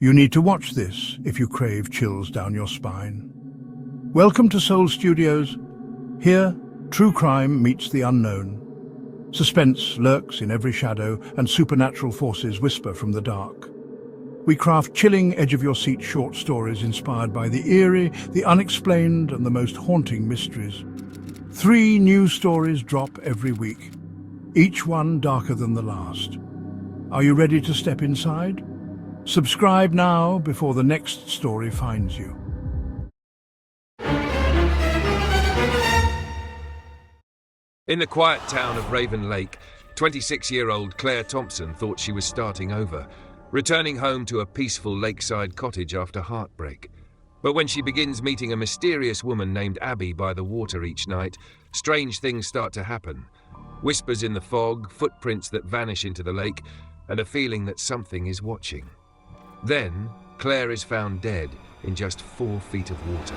You need to watch this if you crave chills down your spine. Welcome to Soul Studios. Here, true crime meets the unknown. Suspense lurks in every shadow, and supernatural forces whisper from the dark. We craft chilling, edge-of-your-seat short stories inspired by the eerie, the unexplained, and the most haunting mysteries. 3 new stories drop every week, each one darker than the last. Are you ready to step inside? Subscribe now before the next story finds you. In the quiet town of Raven Lake, 26-year-old Claire Thompson thought she was starting over, returning home to a peaceful lakeside cottage after heartbreak. But when she begins meeting a mysterious woman named Abby by the water each night, strange things start to happen. Whispers in the fog, footprints that vanish into the lake, and a feeling that something is watching. Then, Claire is found dead in just 4 feet of water,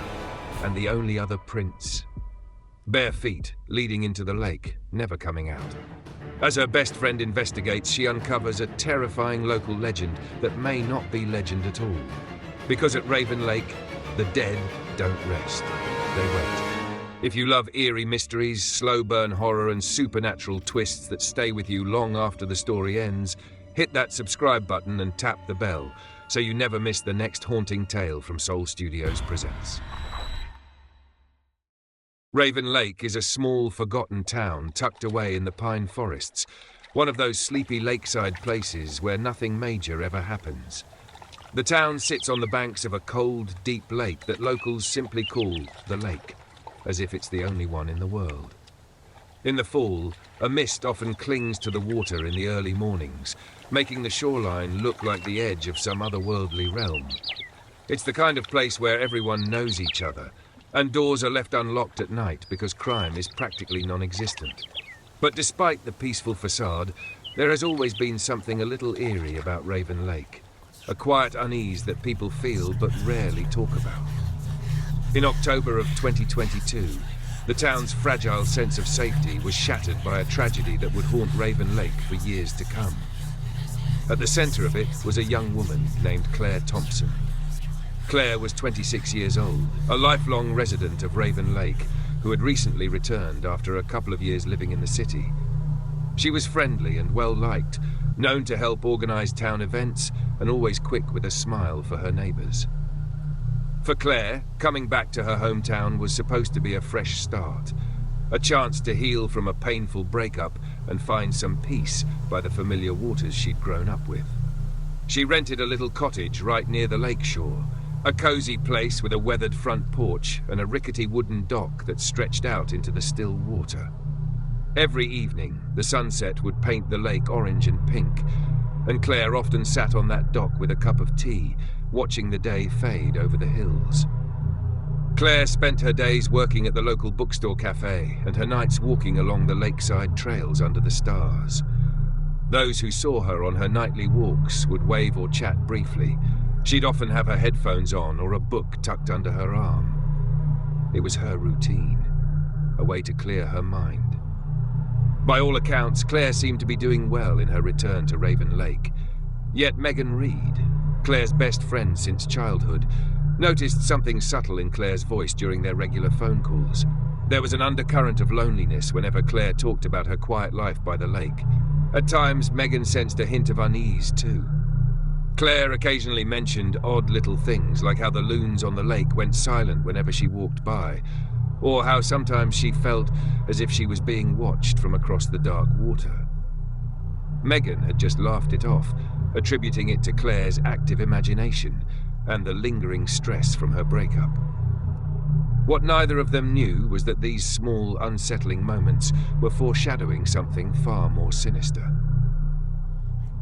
and the only other prints. Bare feet leading into the lake, never coming out. As her best friend investigates, she uncovers a terrifying local legend that may not be legend at all. Because at Raven Lake, the dead don't rest, they wait. If you love eerie mysteries, slow burn horror, and supernatural twists that stay with you long after the story ends, hit that subscribe button and tap the bell so you never miss the next haunting tale from Soul Studios Presents. Raven Lake is a small, forgotten town tucked away in the pine forests, one of those sleepy lakeside places where nothing major ever happens. The town sits on the banks of a cold, deep lake that locals simply call the lake, as if it's the only one in the world. In the fall, a mist often clings to the water in the early mornings, making the shoreline look like the edge of some otherworldly realm. It's the kind of place where everyone knows each other, and doors are left unlocked at night because crime is practically non-existent. But despite the peaceful facade, there has always been something a little eerie about Raven Lake, a quiet unease that people feel but rarely talk about. In October of 2022, the town's fragile sense of safety was shattered by a tragedy that would haunt Raven Lake for years to come. At the center of it was a young woman named Claire Thompson. Claire was 26 years old, a lifelong resident of Raven Lake, who had recently returned after a couple of years living in the city. She was friendly and well-liked, known to help organize town events, and always quick with a smile for her neighbors. For Claire, coming back to her hometown was supposed to be a fresh start, a chance to heal from a painful breakup and find some peace by the familiar waters she'd grown up with. She rented a little cottage right near the lake shore, a cozy place with a weathered front porch and a rickety wooden dock that stretched out into the still water. Every evening, the sunset would paint the lake orange and pink, and Claire often sat on that dock with a cup of tea, watching the day fade over the hills. Claire spent her days working at the local bookstore cafe and her nights walking along the lakeside trails under the stars. Those who saw her on her nightly walks would wave or chat briefly. She'd often have her headphones on or a book tucked under her arm. It was her routine, a way to clear her mind. By all accounts, Claire seemed to be doing well in her return to Raven Lake. Yet Megan Reed, Claire's best friend since childhood, noticed something subtle in Claire's voice during their regular phone calls. There was an undercurrent of loneliness whenever Claire talked about her quiet life by the lake. At times, Megan sensed a hint of unease too. Claire occasionally mentioned odd little things like how the loons on the lake went silent whenever she walked by, or how sometimes she felt as if she was being watched from across the dark water. Megan had just laughed it off, attributing it to Claire's active imagination and the lingering stress from her breakup. What neither of them knew was that these small, unsettling moments were foreshadowing something far more sinister.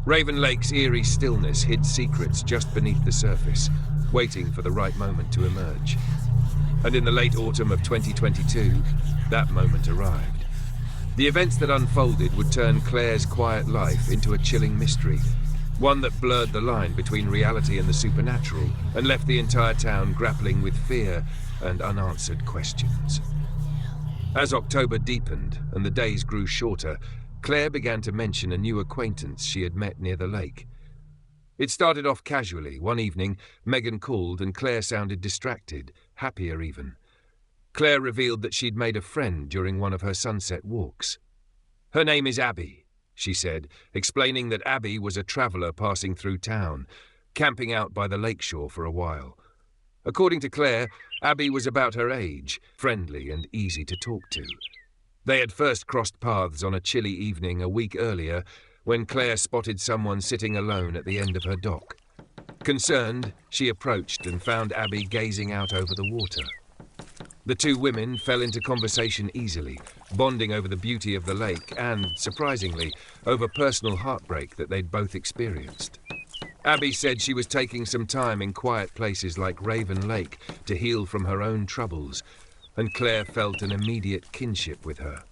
Raven Lake's eerie stillness hid secrets just beneath the surface, waiting for the right moment to emerge. And in the late autumn of 2022, that moment arrived. The events that unfolded would turn Claire's quiet life into a chilling mystery, one that blurred the line between reality and the supernatural and left the entire town grappling with fear and unanswered questions. As October deepened and the days grew shorter, Claire began to mention a new acquaintance she had met near the lake. It started off casually. One evening, Megan called and Claire sounded distracted, happier even. Claire revealed that she'd made a friend during one of her sunset walks. "Her name is Abby," she said, explaining that Abby was a traveller passing through town, camping out by the lakeshore for a while. According to Claire, Abby was about her age, friendly and easy to talk to. They had first crossed paths on a chilly evening a week earlier when Claire spotted someone sitting alone at the end of her dock. Concerned, she approached and found Abby gazing out over the water. The two women fell into conversation easily, bonding over the beauty of the lake and, surprisingly, over personal heartbreak that they'd both experienced. Abby said she was taking some time in quiet places like Raven Lake to heal from her own troubles, and Claire felt an immediate kinship with her.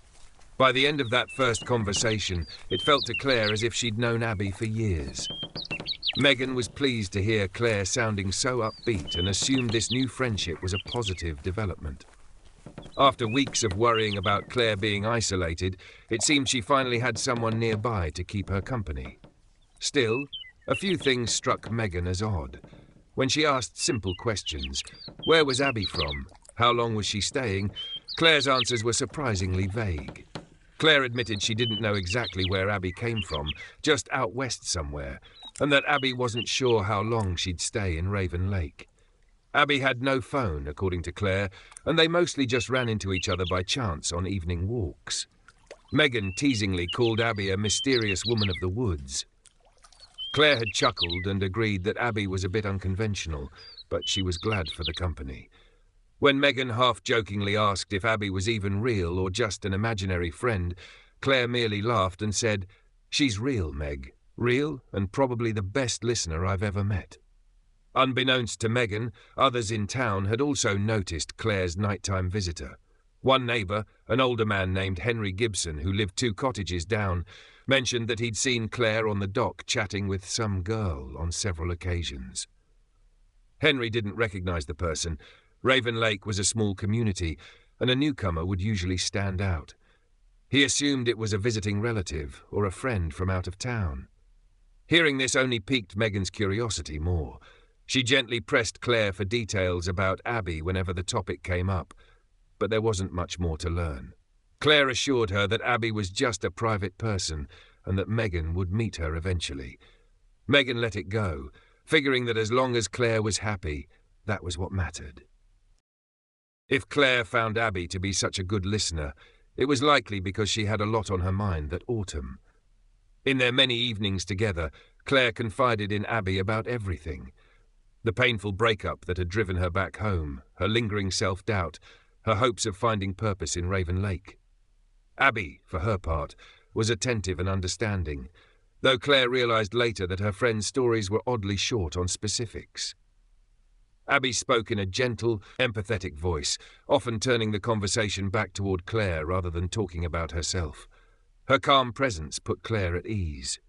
By the end of that first conversation, it felt to Claire as if she'd known Abby for years. Megan was pleased to hear Claire sounding so upbeat and assumed this new friendship was a positive development. After weeks of worrying about Claire being isolated, it seemed she finally had someone nearby to keep her company. Still, a few things struck Megan as odd. When she asked simple questions, where was Abby from? How long was she staying? Claire's answers were surprisingly vague. Claire admitted she didn't know exactly where Abby came from, just out west somewhere, and that Abby wasn't sure how long she'd stay in Raven Lake. Abby had no phone, according to Claire, and they mostly just ran into each other by chance on evening walks. Megan teasingly called Abby a mysterious woman of the woods. Claire had chuckled and agreed that Abby was a bit unconventional, but she was glad for the company. When Megan half-jokingly asked if Abby was even real or just an imaginary friend, Claire merely laughed and said, "She's real, Meg. Real and probably the best listener I've ever met." Unbeknownst to Megan, others in town had also noticed Claire's nighttime visitor. One neighbour, an older man named Henry Gibson, who lived 2 cottages down, mentioned that he'd seen Claire on the dock chatting with some girl on several occasions. Henry didn't recognise the person. Raven Lake was a small community, and a newcomer would usually stand out. He assumed it was a visiting relative or a friend from out of town. Hearing this only piqued Megan's curiosity more. She gently pressed Claire for details about Abby whenever the topic came up, but there wasn't much more to learn. Claire assured her that Abby was just a private person and that Megan would meet her eventually. Megan let it go, figuring that as long as Claire was happy, that was what mattered. If Claire found Abby to be such a good listener, it was likely because she had a lot on her mind that autumn. In their many evenings together, Claire confided in Abby about everything. The painful breakup that had driven her back home, her lingering self-doubt, her hopes of finding purpose in Raven Lake. Abby, for her part, was attentive and understanding, though Claire realised later that her friend's stories were oddly short on specifics. Abby spoke in a gentle, empathetic voice, often turning the conversation back toward Claire rather than talking about herself. Her calm presence put Claire at ease.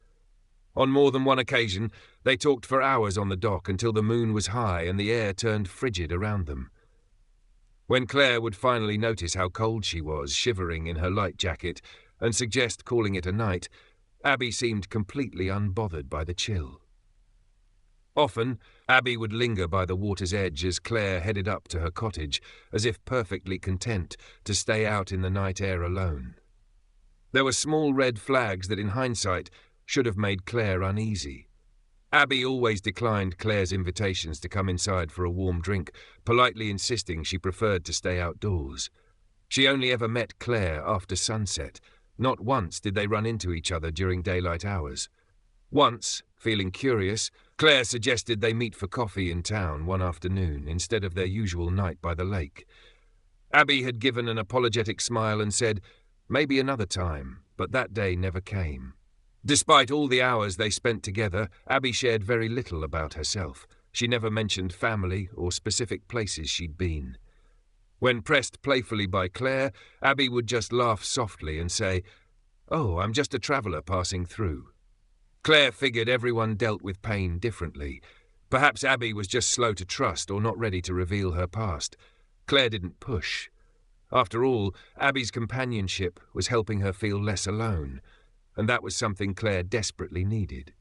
On more than one occasion, they talked for hours on the dock until the moon was high and the air turned frigid around them. When Claire would finally notice how cold she was, shivering in her light jacket, and suggest calling it a night, Abby seemed completely unbothered by the chill. Often, Abby would linger by the water's edge as Claire headed up to her cottage, as if perfectly content to stay out in the night air alone. There were small red flags that in hindsight should have made Claire uneasy. Abby always declined Claire's invitations to come inside for a warm drink, politely insisting she preferred to stay outdoors. She only ever met Claire after sunset. Not once did they run into each other during daylight hours. Once, feeling curious, Claire suggested they meet for coffee in town one afternoon instead of their usual night by the lake. Abby had given an apologetic smile and said, maybe another time, but that day never came. Despite all the hours they spent together, Abby shared very little about herself. She never mentioned family or specific places she'd been. When pressed playfully by Claire, Abby would just laugh softly and say, "Oh, I'm just a traveller passing through." Claire figured everyone dealt with pain differently. Perhaps Abby was just slow to trust or not ready to reveal her past. Claire didn't push. After all, Abby's companionship was helping her feel less alone, and that was something Claire desperately needed.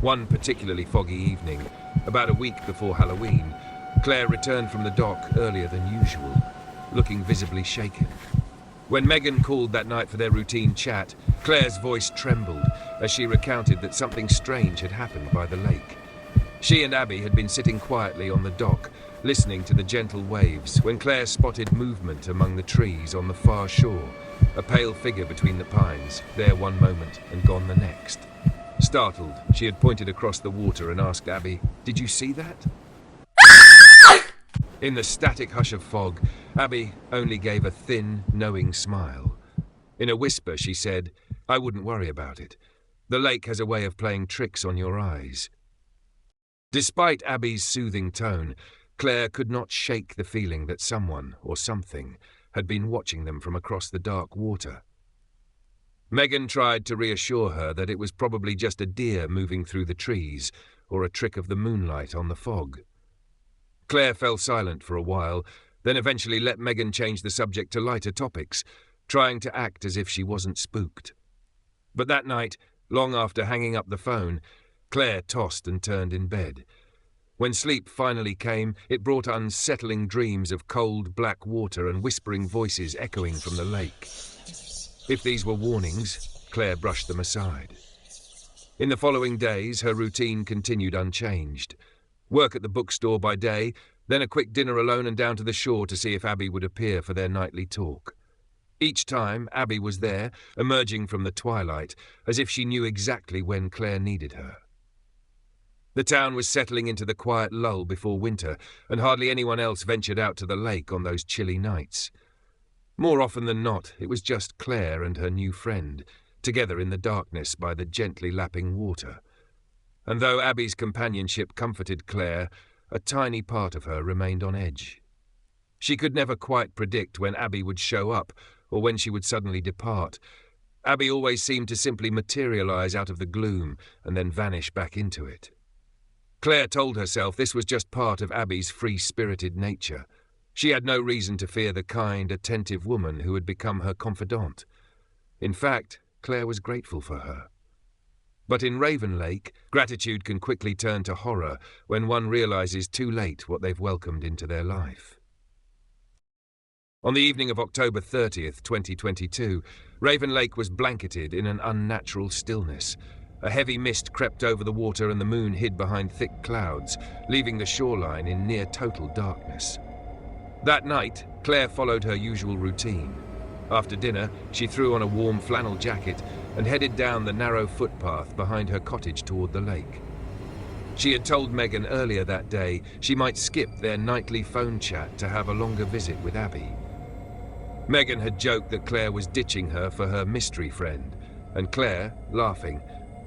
One particularly foggy evening, about a week before Halloween, Claire returned from the dock earlier than usual, looking visibly shaken. When Megan called that night for their routine chat, Claire's voice trembled as she recounted that something strange had happened by the lake. She and Abby had been sitting quietly on the dock, listening to the gentle waves, when Claire spotted movement among the trees on the far shore, a pale figure between the pines, there one moment and gone the next. Startled, she had pointed across the water and asked Abby, "Did you see that?" In the static hush of fog, Abby only gave a thin, knowing smile. In a whisper, she said, "I wouldn't worry about it. The lake has a way of playing tricks on your eyes." Despite Abby's soothing tone, Claire could not shake the feeling that someone or something had been watching them from across the dark water. Megan tried to reassure her that it was probably just a deer moving through the trees or a trick of the moonlight on the fog. Claire fell silent for a while, then eventually let Megan change the subject to lighter topics, trying to act as if she wasn't spooked. But that night, long after hanging up the phone, Claire tossed and turned in bed. When sleep finally came, it brought unsettling dreams of cold, black water and whispering voices echoing from the lake. If these were warnings, Claire brushed them aside. In the following days, her routine continued unchanged. Work at the bookstore by day, then a quick dinner alone and down to the shore to see if Abby would appear for their nightly talk. Each time, Abby was there, emerging from the twilight, as if she knew exactly when Claire needed her. The town was settling into the quiet lull before winter, and hardly anyone else ventured out to the lake on those chilly nights. More often than not, it was just Claire and her new friend, together in the darkness by the gently lapping water. And though Abby's companionship comforted Claire, a tiny part of her remained on edge. She could never quite predict when Abby would show up or when she would suddenly depart. Abby always seemed to simply materialize out of the gloom and then vanish back into it. Claire told herself this was just part of Abby's free-spirited nature. She had no reason to fear the kind, attentive woman who had become her confidant. In fact, Claire was grateful for her. But in Raven Lake, gratitude can quickly turn to horror when one realizes too late what they've welcomed into their life. On the evening of October 30th, 2022, Raven Lake was blanketed in an unnatural stillness. A heavy mist crept over the water and the moon hid behind thick clouds, leaving the shoreline in near total darkness. That night, Claire followed her usual routine. After dinner, she threw on a warm flannel jacket and headed down the narrow footpath behind her cottage toward the lake. She had told Megan earlier that day she might skip their nightly phone chat to have a longer visit with Abby. Megan had joked that Claire was ditching her for her mystery friend, and Claire, laughing,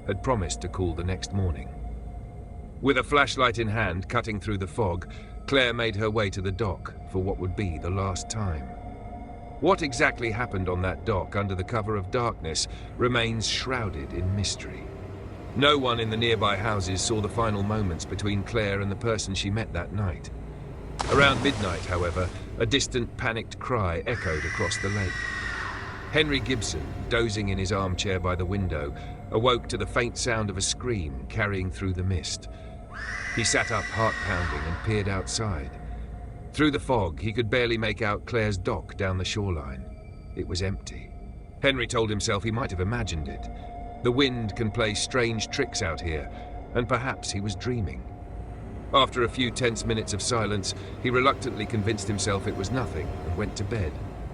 had promised to call the next morning. With a flashlight in hand cutting through the fog, Claire made her way to the dock for what would be the last time. What exactly happened on that dock under the cover of darkness remains shrouded in mystery. No one in the nearby houses saw the final moments between Claire and the person she met that night. Around midnight, however, a distant, panicked cry echoed across the lake. Henry Gibson, dozing in his armchair by the window, awoke to the faint sound of a scream carrying through the mist. He sat up, heart-pounding, and peered outside. Through the fog, he could barely make out Claire's dock down the shoreline. It was empty. Henry told himself he might have imagined it. The wind can play strange tricks out here, and perhaps he was dreaming. After a few tense minutes of silence, he reluctantly convinced himself it was nothing and went to bed,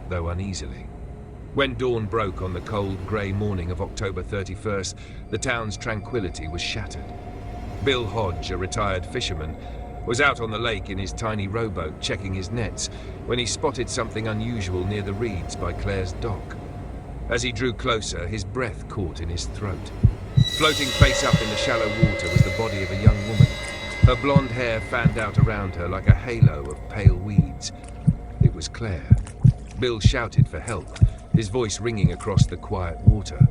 though uneasily. When dawn broke on the cold, grey morning of October 31st, the town's tranquility was shattered. Bill Hodge, a retired fisherman, was out on the lake in his tiny rowboat checking his nets when he spotted something unusual near the reeds by Claire's dock. As he drew closer, his breath caught in his throat. Floating face up in the shallow water was the body of a young woman. Her blonde hair fanned out around her like a halo of pale weeds. It was Claire. Bill shouted for help, his voice ringing across the quiet water.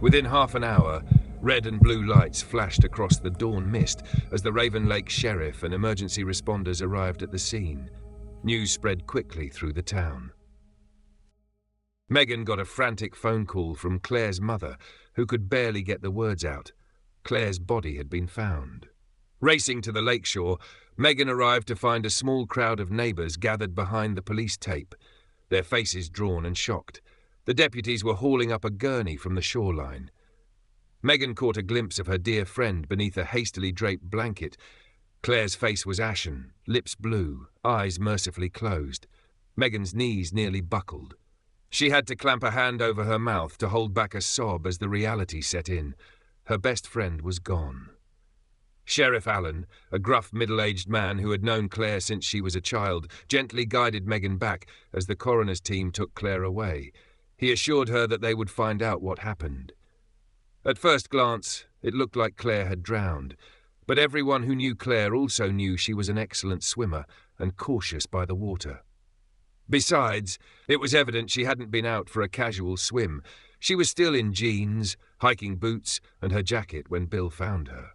Within half an hour, red and blue lights flashed across the dawn mist as the Raven Lake Sheriff and emergency responders arrived at the scene. News spread quickly through the town. Megan got a frantic phone call from Claire's mother, who could barely get the words out. Claire's body had been found. Racing to the lakeshore, Megan arrived to find a small crowd of neighbours gathered behind the police tape, their faces drawn and shocked. The deputies were hauling up a gurney from the shoreline. Megan caught a glimpse of her dear friend beneath a hastily draped blanket. Claire's face was ashen, lips blue, eyes mercifully closed. Megan's knees nearly buckled. She had to clamp a hand over her mouth to hold back a sob as the reality set in. Her best friend was gone. Sheriff Allen, a gruff middle-aged man who had known Claire since she was a child, gently guided Megan back as the coroner's team took Claire away. He assured her that they would find out what happened. At first glance, it looked like Claire had drowned, but everyone who knew Claire also knew she was an excellent swimmer and cautious by the water. Besides, it was evident she hadn't been out for a casual swim. She was still in jeans, hiking boots, and her jacket when Bill found her.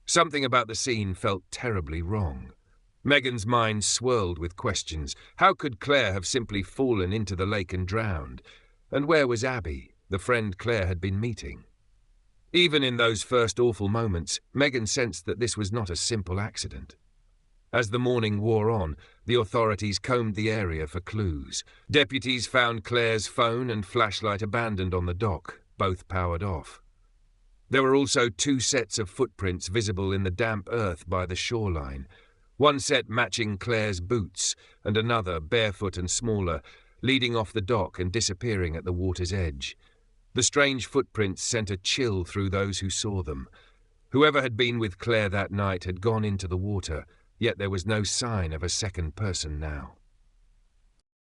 Something about the scene felt terribly wrong. Megan's mind swirled with questions. How could Claire have simply fallen into the lake and drowned? And where was Abby, the friend Claire had been meeting? Even in those first awful moments, Megan sensed that this was not a simple accident. As the morning wore on, the authorities combed the area for clues. Deputies found Claire's phone and flashlight abandoned on the dock, both powered off. There were also 2 sets of footprints visible in the damp earth by the shoreline, one set matching Claire's boots and another, barefoot and smaller, leading off the dock and disappearing at the water's edge. The strange footprints sent a chill through those who saw them. Whoever had been with Claire that night had gone into the water, yet there was no sign of a second person now.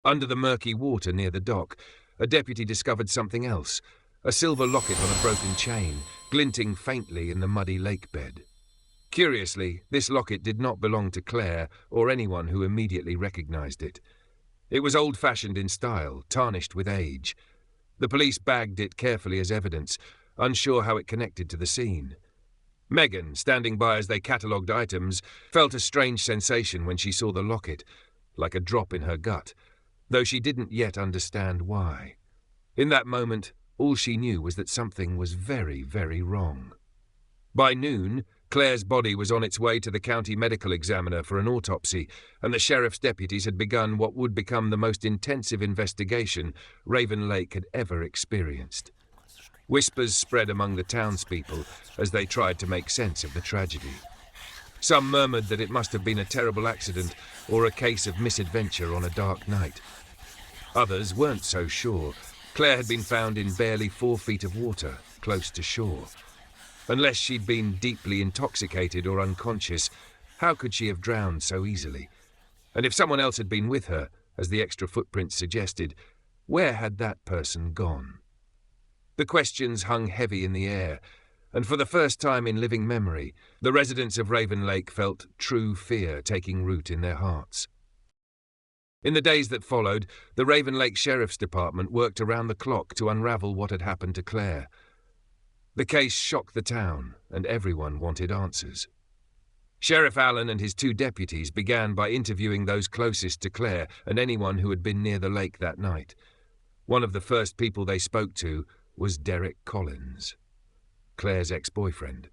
Under the murky water near the dock, a deputy discovered something else, a silver locket on a broken chain, glinting faintly in the muddy lake bed. Curiously, this locket did not belong to Claire or anyone who immediately recognized it. It was old-fashioned in style, tarnished with age. The police bagged it carefully as evidence, unsure how it connected to the scene. Megan, standing by as they catalogued items, felt a strange sensation when she saw the locket, like a drop in her gut, though she didn't yet understand why. In that moment, all she knew was that something was very, very wrong. By noon, Claire's body was on its way to the county medical examiner for an autopsy, and the sheriff's deputies had begun what would become the most intensive investigation Raven Lake had ever experienced. Whispers spread among the townspeople as they tried to make sense of the tragedy. Some murmured that it must have been a terrible accident or a case of misadventure on a dark night. Others weren't so sure. Claire had been found in barely 4 feet of water, close to shore. Unless she'd been deeply intoxicated or unconscious, how could she have drowned so easily? And if someone else had been with her, as the extra footprints suggested, where had that person gone? The questions hung heavy in the air, and for the first time in living memory, the residents of Raven Lake felt true fear taking root in their hearts. In the days that followed, the Raven Lake Sheriff's Department worked around the clock to unravel what had happened to Claire. The case shocked the town, and everyone wanted answers. Sheriff Allen and his 2 deputies began by interviewing those closest to Claire and anyone who had been near the lake that night. One of the first people they spoke to was Derek Collins, Claire's ex-boyfriend.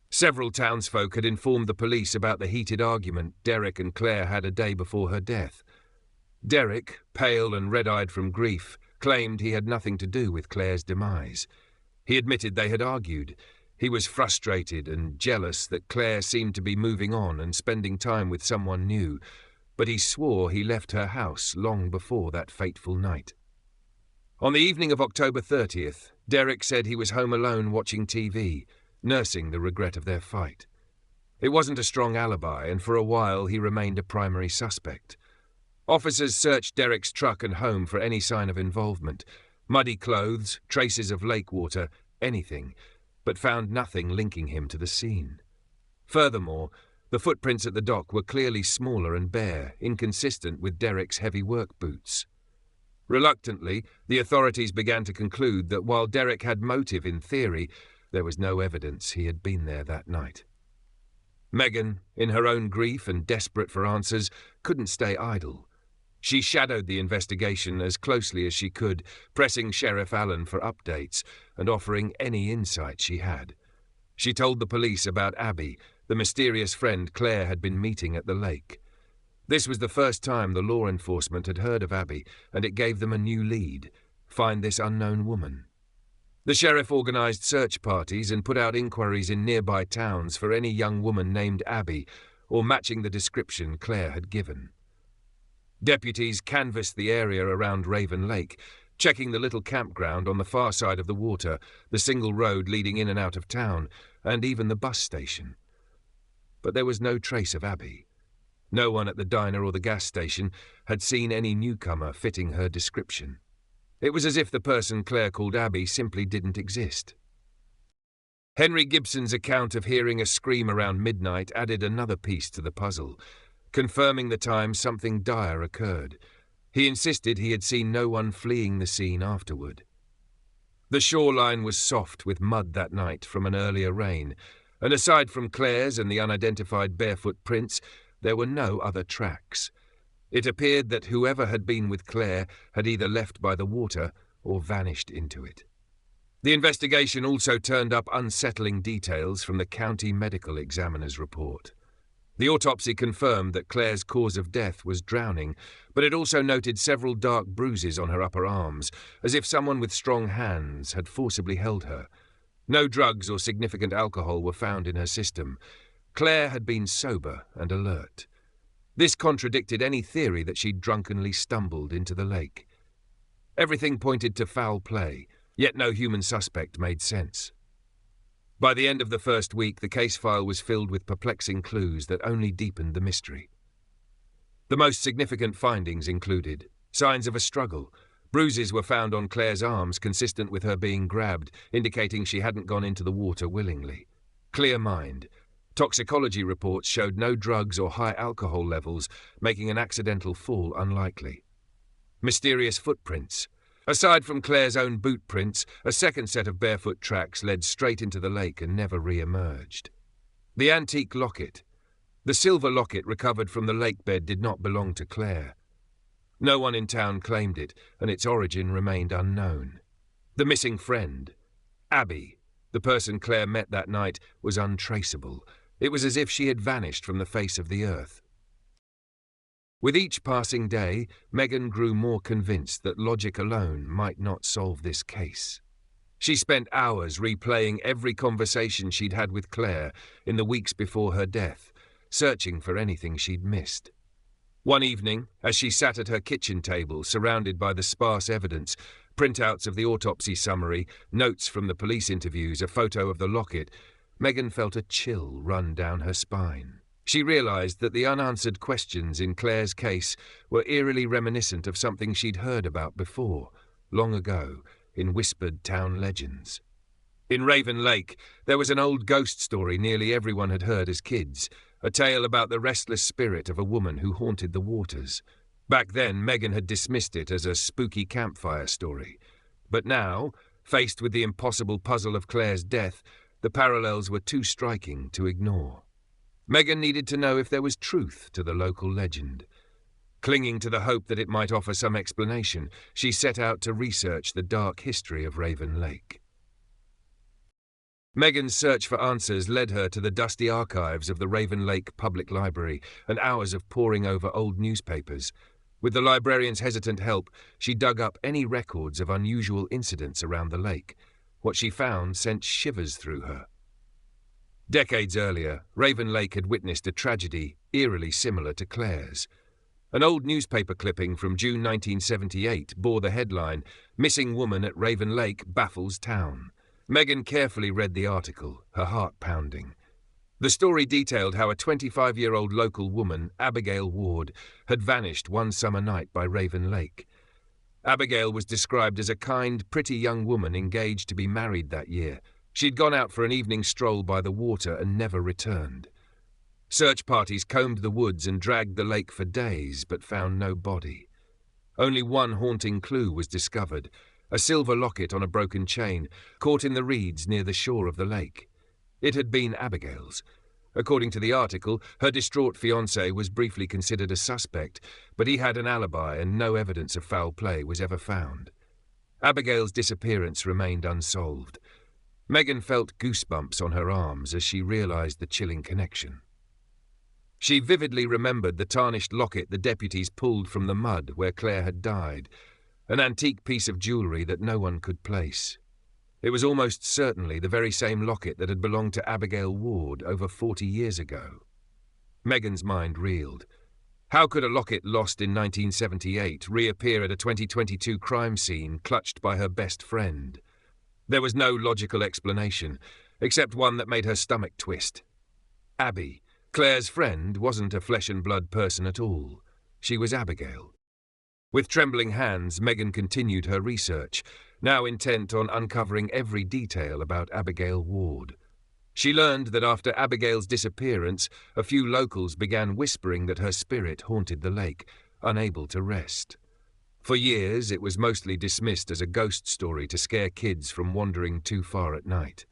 Several townsfolk had informed the police about the heated argument Derek and Claire had a day before her death. Derek, pale and red-eyed from grief, claimed he had nothing to do with Claire's demise. He admitted they had argued. He was frustrated and jealous that Claire seemed to be moving on and spending time with someone new, but he swore he left her house long before that fateful night. On the evening of October 30th, Derek said he was home alone watching TV, nursing the regret of their fight. It wasn't a strong alibi, and for a while he remained a primary suspect. Officers searched Derek's truck and home for any sign of involvement. Muddy clothes, traces of lake water, anything, but found nothing linking him to the scene. Furthermore, the footprints at the dock were clearly smaller and bare, inconsistent with Derek's heavy work boots. Reluctantly, the authorities began to conclude that while Derek had motive in theory, there was no evidence he had been there that night. Megan, in her own grief and desperate for answers, couldn't stay idle. She shadowed the investigation as closely as she could, pressing Sheriff Allen for updates and offering any insight she had. She told the police about Abby, the mysterious friend Claire had been meeting at the lake. This was the first time the law enforcement had heard of Abby, and it gave them a new lead: find this unknown woman. The sheriff organised search parties and put out inquiries in nearby towns for any young woman named Abby or matching the description Claire had given. Deputies canvassed the area around Raven Lake, checking the little campground on the far side of the water, the single road leading in and out of town, and even the bus station. But there was no trace of Abby. No one at the diner or the gas station had seen any newcomer fitting her description. It was as if the person Claire called Abby simply didn't exist. Henry Gibson's account of hearing a scream around midnight added another piece to the puzzle, confirming the time something dire occurred. He insisted he had seen no one fleeing the scene afterward. The shoreline was soft with mud that night from an earlier rain, and aside from Claire's and the unidentified barefoot prints, there were no other tracks. It appeared that whoever had been with Claire had either left by the water or vanished into it. The investigation also turned up unsettling details from the county medical examiner's report. The autopsy confirmed that Claire's cause of death was drowning, but it also noted several dark bruises on her upper arms, as if someone with strong hands had forcibly held her. No drugs or significant alcohol were found in her system. Claire had been sober and alert. This contradicted any theory that she'd drunkenly stumbled into the lake. Everything pointed to foul play, yet no human suspect made sense. By the end of the first week, the case file was filled with perplexing clues that only deepened the mystery. The most significant findings included signs of a struggle. Bruises were found on Claire's arms consistent with her being grabbed, indicating she hadn't gone into the water willingly. Clear mind. Toxicology reports showed no drugs or high alcohol levels, making an accidental fall unlikely. Mysterious footprints. Aside from Claire's own boot prints, a second set of barefoot tracks led straight into the lake and never re-emerged. The antique locket. The silver locket recovered from the lake bed did not belong to Claire. No one in town claimed it, and its origin remained unknown. The missing friend, Abby, the person Claire met that night, was untraceable. It was as if she had vanished from the face of the earth. With each passing day, Megan grew more convinced that logic alone might not solve this case. She spent hours replaying every conversation she'd had with Claire in the weeks before her death, searching for anything she'd missed. One evening, as she sat at her kitchen table surrounded by the sparse evidence, printouts of the autopsy summary, notes from the police interviews, a photo of the locket, Megan felt a chill run down her spine. She realized that the unanswered questions in Claire's case were eerily reminiscent of something she'd heard about before, long ago, in whispered town legends. In Raven Lake, there was an old ghost story nearly everyone had heard as kids, a tale about the restless spirit of a woman who haunted the waters. Back then, Megan had dismissed it as a spooky campfire story. But now, faced with the impossible puzzle of Claire's death, the parallels were too striking to ignore. Megan needed to know if there was truth to the local legend. Clinging to the hope that it might offer some explanation, she set out to research the dark history of Raven Lake. Megan's search for answers led her to the dusty archives of the Raven Lake Public Library and hours of poring over old newspapers. With the librarian's hesitant help, she dug up any records of unusual incidents around the lake. What she found sent shivers through her. Decades earlier, Raven Lake had witnessed a tragedy eerily similar to Claire's. An old newspaper clipping from June 1978 bore the headline, "Missing Woman at Raven Lake Baffles Town." Megan carefully read the article, her heart pounding. The story detailed how a 25-year-old local woman, Abigail Ward, had vanished one summer night by Raven Lake. Abigail was described as a kind, pretty young woman engaged to be married that year. She'd gone out for an evening stroll by the water and never returned. Search parties combed the woods and dragged the lake for days, but found no body. Only one haunting clue was discovered, a silver locket on a broken chain, caught in the reeds near the shore of the lake. It had been Abigail's. According to the article, her distraught fiancé was briefly considered a suspect, but he had an alibi and no evidence of foul play was ever found. Abigail's disappearance remained unsolved. Megan felt goosebumps on her arms as she realized the chilling connection. She vividly remembered the tarnished locket the deputies pulled from the mud where Claire had died, an antique piece of jewellery that no one could place. It was almost certainly the very same locket that had belonged to Abigail Ward over 40 years ago. Megan's mind reeled. How could a locket lost in 1978 reappear at a 2022 crime scene clutched by her best friend? There was no logical explanation, except one that made her stomach twist. Abby, Claire's friend, wasn't a flesh-and-blood person at all. She was Abigail. With trembling hands, Megan continued her research, now intent on uncovering every detail about Abigail Ward. She learned that after Abigail's disappearance, a few locals began whispering that her spirit haunted the lake, unable to rest. For years, it was mostly dismissed as a ghost story to scare kids from wandering too far at night.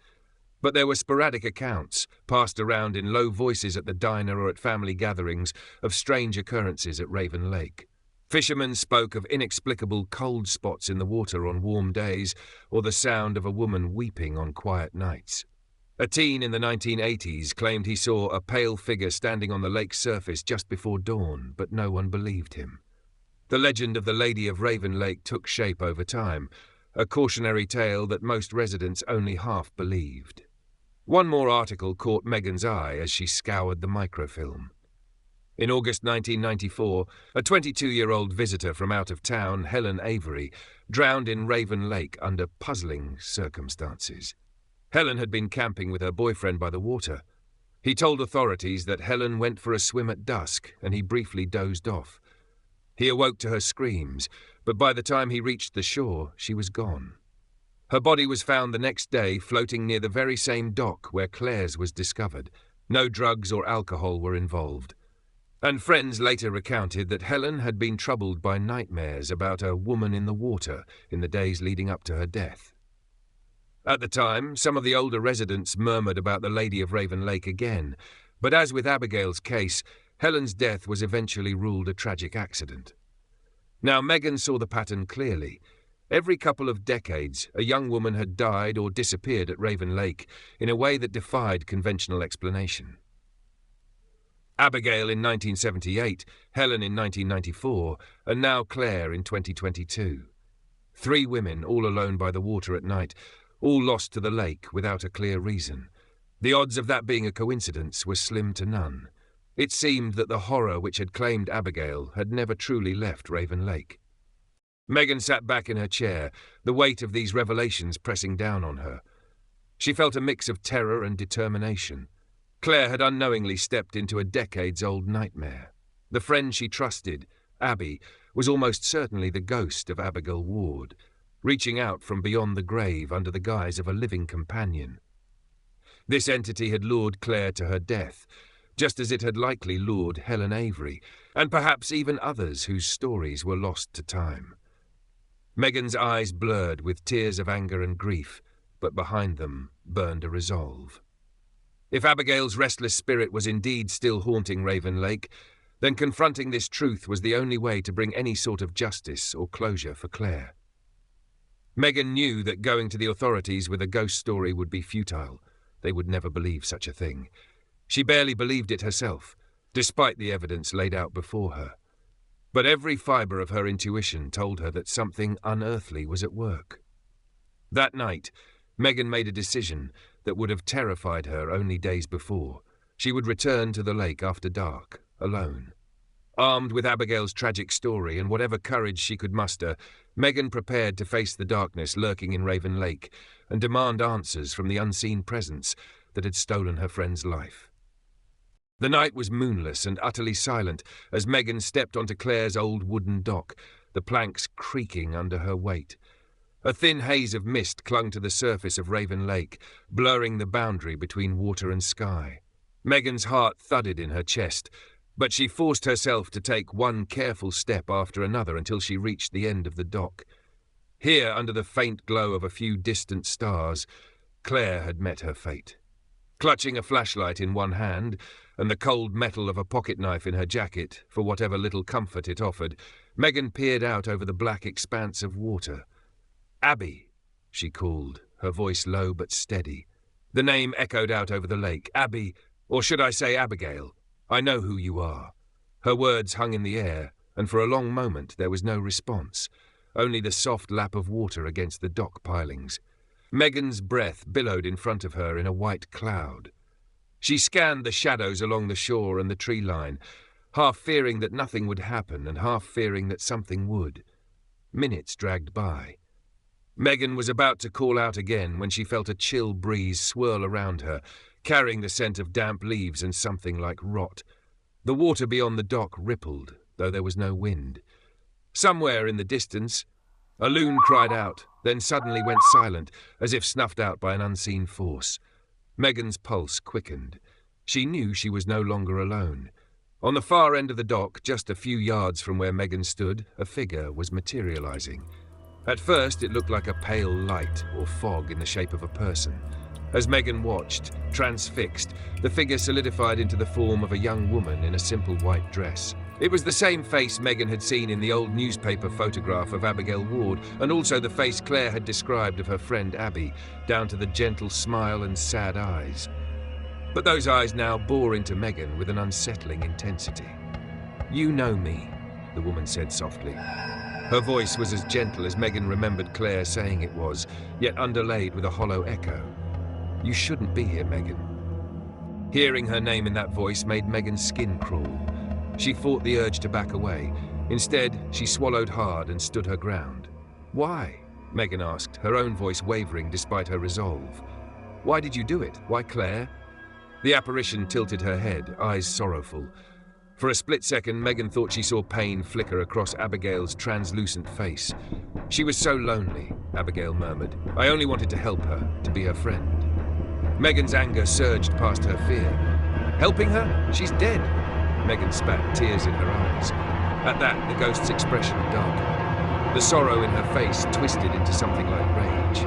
But there were sporadic accounts, passed around in low voices at the diner or at family gatherings, of strange occurrences at Raven Lake. Fishermen spoke of inexplicable cold spots in the water on warm days, or the sound of a woman weeping on quiet nights. A teen in the 1980s claimed he saw a pale figure standing on the lake's surface just before dawn, but no one believed him. The legend of the Lady of Raven Lake took shape over time, a cautionary tale that most residents only half believed. One more article caught Megan's eye as she scoured the microfilm. In August 1994, a 22-year-old visitor from out of town, Helen Avery, drowned in Raven Lake under puzzling circumstances. Helen had been camping with her boyfriend by the water. He told authorities that Helen went for a swim at dusk and he briefly dozed off. He awoke to her screams, but by the time he reached the shore, she was gone. Her body was found the next day floating near the very same dock where Claire's was discovered. No drugs or alcohol were involved. And friends later recounted that Helen had been troubled by nightmares about a woman in the water in the days leading up to her death. At the time, some of the older residents murmured about the Lady of Raven Lake again, but as with Abigail's case, Helen's death was eventually ruled a tragic accident. Now Megan saw the pattern clearly. Every couple of decades, a young woman had died or disappeared at Raven Lake in a way that defied conventional explanation. Abigail in 1978, Helen in 1994, and now Claire in 2022. 3 women, all alone by the water at night, all lost to the lake without a clear reason. The odds of that being a coincidence were slim to none. It seemed that the horror which had claimed Abigail had never truly left Raven Lake. Megan sat back in her chair, the weight of these revelations pressing down on her. She felt a mix of terror and determination. Claire had unknowingly stepped into a decades-old nightmare. The friend she trusted, Abby, was almost certainly the ghost of Abigail Ward, reaching out from beyond the grave under the guise of a living companion. This entity had lured Claire to her death, just as it had likely lured Helen Avery, and perhaps even others whose stories were lost to time. Megan's eyes blurred with tears of anger and grief, but behind them burned a resolve. If Abigail's restless spirit was indeed still haunting Raven Lake, then confronting this truth was the only way to bring any sort of justice or closure for Claire. Megan knew that going to the authorities with a ghost story would be futile. They would never believe such a thing. She barely believed it herself, despite the evidence laid out before her. But every fibre of her intuition told her that something unearthly was at work. That night, Megan made a decision that would have terrified her only days before. She would return to the lake after dark, alone. Armed with Abigail's tragic story and whatever courage she could muster, Megan prepared to face the darkness lurking in Raven Lake and demand answers from the unseen presence that had stolen her friend's life. The night was moonless and utterly silent as Megan stepped onto Claire's old wooden dock, the planks creaking under her weight. A thin haze of mist clung to the surface of Raven Lake, blurring the boundary between water and sky. Megan's heart thudded in her chest, but she forced herself to take one careful step after another until she reached the end of the dock. Here, under the faint glow of a few distant stars, Claire had met her fate. Clutching a flashlight in one hand and the cold metal of a pocket knife in her jacket for whatever little comfort it offered, Megan peered out over the black expanse of water. "Abby," she called, her voice low but steady. The name echoed out over the lake. Abby, or should I say Abigail? I know who you are. Her words hung in the air, and for a long moment there was no response, only the soft lap of water against the dock pilings. Megan's breath billowed in front of her in a white cloud. She scanned the shadows along the shore and the tree line, half fearing that nothing would happen and half fearing that something would. Minutes dragged by. Megan was about to call out again when she felt a chill breeze swirl around her, carrying the scent of damp leaves and something like rot. The water beyond the dock rippled, though there was no wind. Somewhere in the distance, a loon cried out, then suddenly went silent, as if snuffed out by an unseen force. Megan's pulse quickened. She knew she was no longer alone. On the far end of the dock, just a few yards from where Megan stood, a figure was materializing. At first, it looked like a pale light or fog in the shape of a person. As Megan watched, transfixed, the figure solidified into the form of a young woman in a simple white dress. It was the same face Megan had seen in the old newspaper photograph of Abigail Ward, and also the face Claire had described of her friend Abby, down to the gentle smile and sad eyes. But those eyes now bore into Megan with an unsettling intensity. "You know me," the woman said softly. Her voice was as gentle as Megan remembered Claire saying it was, yet underlaid with a hollow echo. "You shouldn't be here, Megan." Hearing her name in that voice made Megan's skin crawl. She fought the urge to back away. Instead, she swallowed hard and stood her ground. "Why?" Megan asked, her own voice wavering despite her resolve. "Why did you do it? Why Claire?" The apparition tilted her head, eyes sorrowful. For a split second, Megan thought she saw pain flicker across Abigail's translucent face. "She was so lonely," Abigail murmured. "I only wanted to help her, to be her friend." Megan's anger surged past her fear. "Helping her? She's dead." Megan spat, tears in her eyes. At that, the ghost's expression darkened. The sorrow in her face twisted into something like rage.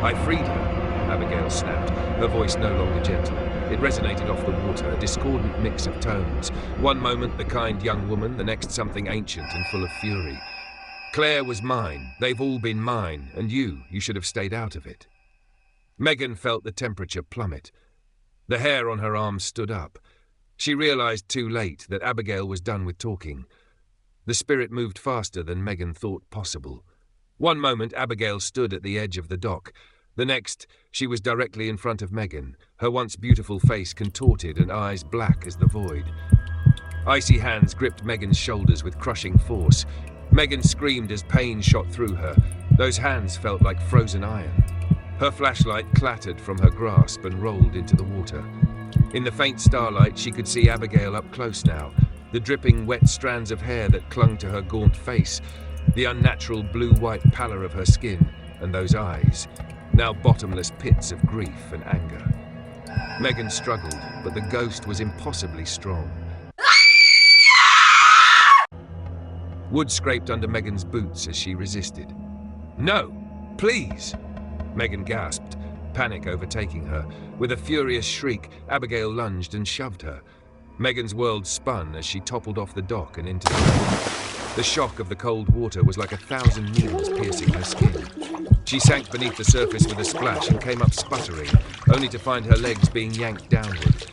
"I freed her," Abigail snapped, her voice no longer gentle. It resonated off the water, a discordant mix of tones. One moment the kind young woman, the next something ancient and full of fury. "Claire was mine. They've all been mine. And you should have stayed out of it." Megan felt the temperature plummet. The hair on her arm stood up. She realized too late that Abigail was done with talking. The spirit moved faster than Megan thought possible. One moment Abigail stood at the edge of the dock. The next, she was directly in front of Megan, her once beautiful face contorted and eyes black as the void. Icy hands gripped Megan's shoulders with crushing force. Megan screamed as pain shot through her. Those hands felt like frozen iron. Her flashlight clattered from her grasp and rolled into the water. In the faint starlight, she could see Abigail up close now, the dripping wet strands of hair that clung to her gaunt face, the unnatural blue-white pallor of her skin, and those eyes, now bottomless pits of grief and anger. Megan struggled, but the ghost was impossibly strong. Wood scraped under Megan's boots as she resisted. "No, please!" Megan gasped, panic overtaking her. With a furious shriek, Abigail lunged and shoved her. Megan's world spun as she toppled off the dock and into the lake. The shock of the cold water was like 1,000 needles piercing her skin. She sank beneath the surface with a splash and came up sputtering, only to find her legs being yanked downward.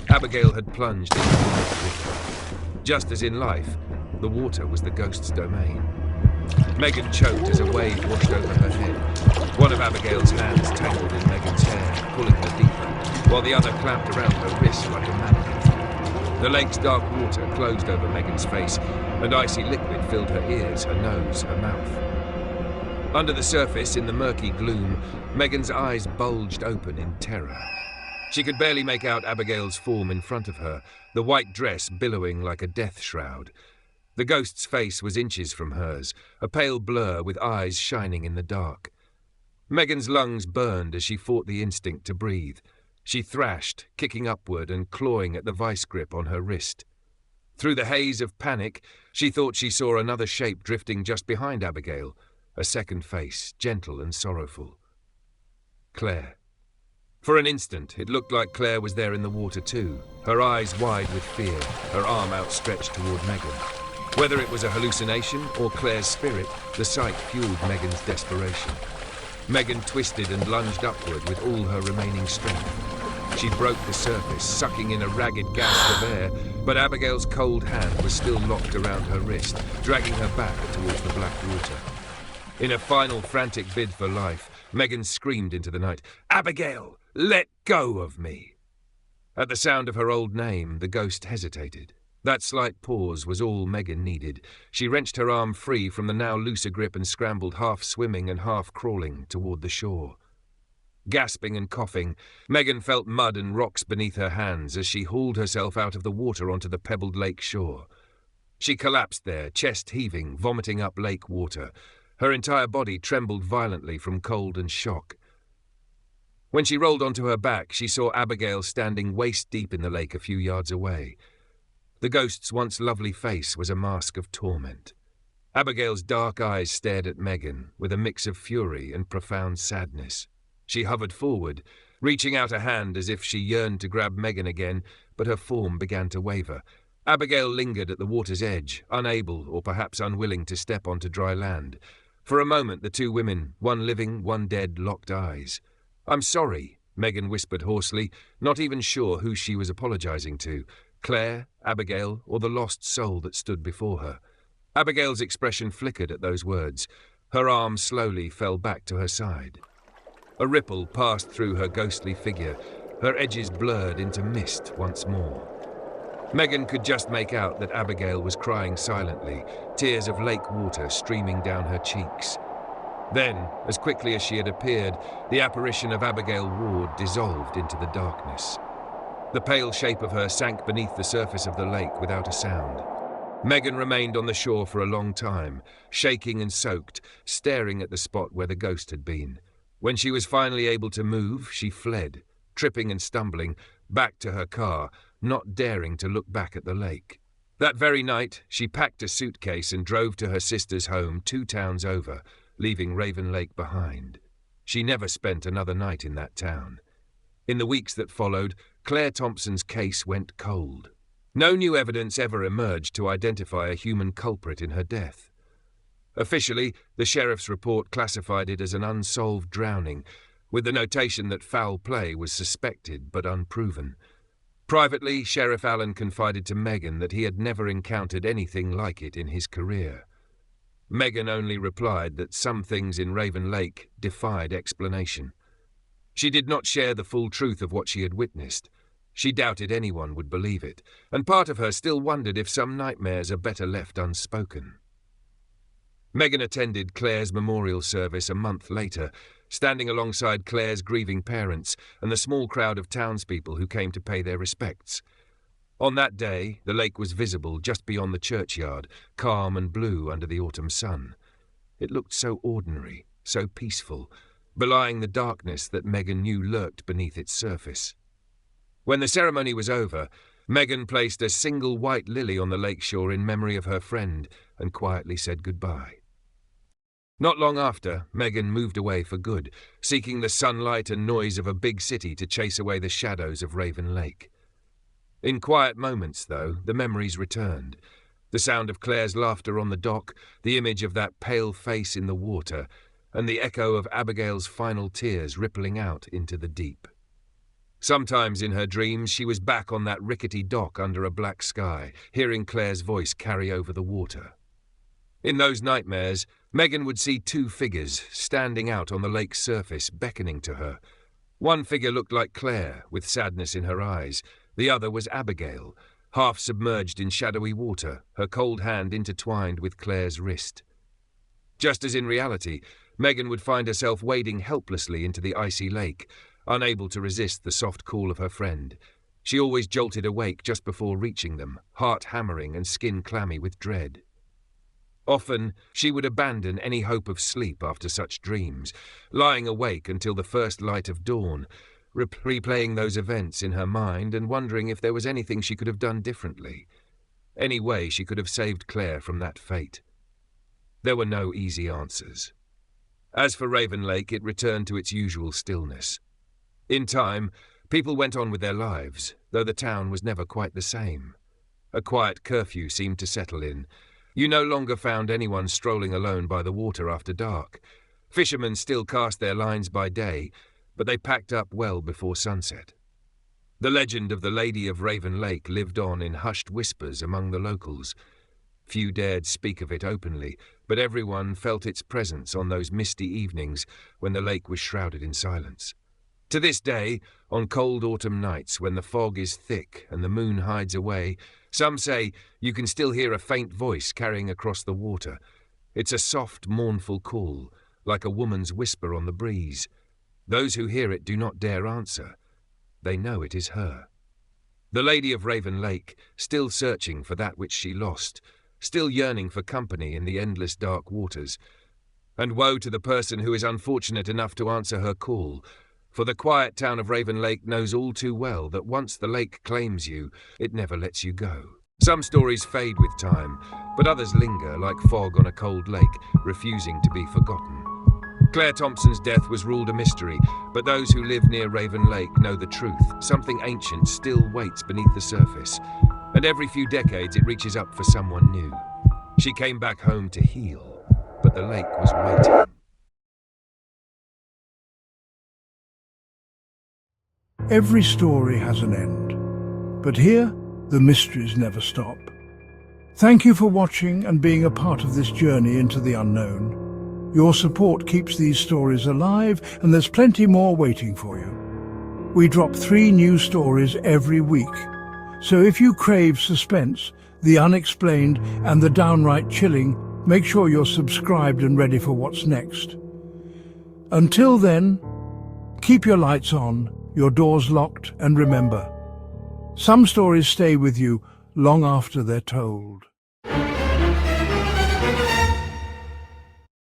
Abigail had plunged into the lake with her. Just as in life, the water was the ghost's domain. Megan choked as a wave washed over her head. One of Abigail's hands tangled in Megan's hair, pulling her deeper, while the other clamped around her wrist like a mannequin. The lake's dark water closed over Megan's face, and icy liquid filled her ears, her nose, her mouth. Under the surface, in the murky gloom, Megan's eyes bulged open in terror. She could barely make out Abigail's form in front of her, the white dress billowing like a death shroud. The ghost's face was inches from hers, a pale blur with eyes shining in the dark. Megan's lungs burned as she fought the instinct to breathe. She thrashed, kicking upward and clawing at the vice grip on her wrist. Through the haze of panic, she thought she saw another shape drifting just behind Abigail, a second face, gentle and sorrowful. Claire. For an instant, it looked like Claire was there in the water too, her eyes wide with fear, her arm outstretched toward Megan. Whether it was a hallucination or Claire's spirit, the sight fueled Megan's desperation. Megan twisted and lunged upward with all her remaining strength. She broke the surface, sucking in a ragged gasp of air, but Abigail's cold hand was still locked around her wrist, dragging her back towards the black water. In a final frantic bid for life, Megan screamed into the night, "Abigail, let go of me!" At the sound of her old name, the ghost hesitated. That slight pause was all Megan needed. She wrenched her arm free from the now looser grip and scrambled, half swimming and half crawling, toward the shore. Gasping and coughing, Megan felt mud and rocks beneath her hands as she hauled herself out of the water onto the pebbled lake shore. She collapsed there, chest heaving, vomiting up lake water. Her entire body trembled violently from cold and shock. When she rolled onto her back, she saw Abigail standing waist-deep in the lake a few yards away. The ghost's once lovely face was a mask of torment. Abigail's dark eyes stared at Megan with a mix of fury and profound sadness. She hovered forward, reaching out a hand as if she yearned to grab Megan again, but her form began to waver. Abigail lingered at the water's edge, unable or perhaps unwilling to step onto dry land. For a moment the two women, one living, one dead, locked eyes. "I'm sorry," Megan whispered hoarsely, not even sure who she was apologizing to, Claire, Abigail, or the lost soul that stood before her. Abigail's expression flickered at those words. Her arm slowly fell back to her side. A ripple passed through her ghostly figure, her edges blurred into mist once more. Megan could just make out that Abigail was crying silently, tears of lake water streaming down her cheeks. Then, as quickly as she had appeared, the apparition of Abigail Ward dissolved into the darkness. The pale shape of her sank beneath the surface of the lake without a sound. Megan remained on the shore for a long time, shaking and soaked, staring at the spot where the ghost had been. When she was finally able to move, she fled, tripping and stumbling, back to her car, not daring to look back at the lake. That very night, she packed a suitcase and drove to her sister's home 2 towns over, leaving Raven Lake behind. She never spent another night in that town. In the weeks that followed, Claire Thompson's case went cold. No new evidence ever emerged to identify a human culprit in her death. Officially, the sheriff's report classified it as an unsolved drowning, with the notation that foul play was suspected but unproven. Privately, Sheriff Allen confided to Megan that he had never encountered anything like it in his career. Megan only replied that some things in Raven Lake defied explanation. She did not share the full truth of what she had witnessed. She doubted anyone would believe it, and part of her still wondered if some nightmares are better left unspoken. Megan attended Claire's memorial service a month later, standing alongside Claire's grieving parents and the small crowd of townspeople who came to pay their respects. On that day, the lake was visible just beyond the churchyard, calm and blue under the autumn sun. It looked so ordinary, so peaceful, belying the darkness that Megan knew lurked beneath its surface. When the ceremony was over, Megan placed a single white lily on the lakeshore in memory of her friend and quietly said goodbye. Not long after, Megan moved away for good, seeking the sunlight and noise of a big city to chase away the shadows of Raven Lake. In quiet moments, though, the memories returned. The sound of Claire's laughter on the dock, the image of that pale face in the water, and the echo of Abigail's final tears rippling out into the deep. Sometimes in her dreams she was back on that rickety dock under a black sky, hearing Claire's voice carry over the water. In those nightmares, Megan would see 2 figures standing out on the lake's surface, beckoning to her. One figure looked like Claire, with sadness in her eyes. The other was Abigail, half submerged in shadowy water, her cold hand intertwined with Claire's wrist. Just as in reality, Megan would find herself wading helplessly into the icy lake, unable to resist the soft call of her friend. She always jolted awake just before reaching them, heart hammering and skin clammy with dread. Often, she would abandon any hope of sleep after such dreams, lying awake until the first light of dawn, replaying those events in her mind and wondering if there was anything she could have done differently, any way she could have saved Claire from that fate. There were no easy answers. As for Raven Lake, it returned to its usual stillness. In time, people went on with their lives, though the town was never quite the same. A quiet curfew seemed to settle in. You no longer found anyone strolling alone by the water after dark. Fishermen still cast their lines by day, but they packed up well before sunset. The legend of the Lady of Raven Lake lived on in hushed whispers among the locals. Few dared speak of it openly, but everyone felt its presence on those misty evenings when the lake was shrouded in silence. To this day, on cold autumn nights when the fog is thick and the moon hides away, some say you can still hear a faint voice carrying across the water. It's a soft, mournful call, like a woman's whisper on the breeze. Those who hear it do not dare answer. They know it is her. The Lady of Raven Lake, still searching for that which she lost, still yearning for company in the endless dark waters. And woe to the person who is unfortunate enough to answer her call, for the quiet town of Raven Lake knows all too well that once the lake claims you, it never lets you go. Some stories fade with time, but others linger like fog on a cold lake, refusing to be forgotten. Claire Thompson's death was ruled a mystery, but those who live near Raven Lake know the truth. Something ancient still waits beneath the surface, and every few decades it reaches up for someone new. She came back home to heal, but the lake was waiting. Every story has an end, but here, the mysteries never stop. Thank you for watching and being a part of this journey into the unknown. Your support keeps these stories alive, and there's plenty more waiting for you. We drop 3 new stories every week, so if you crave suspense, the unexplained, and the downright chilling, make sure you're subscribed and ready for what's next. Until then, keep your lights on, your doors locked, and remember, some stories stay with you long after they're told.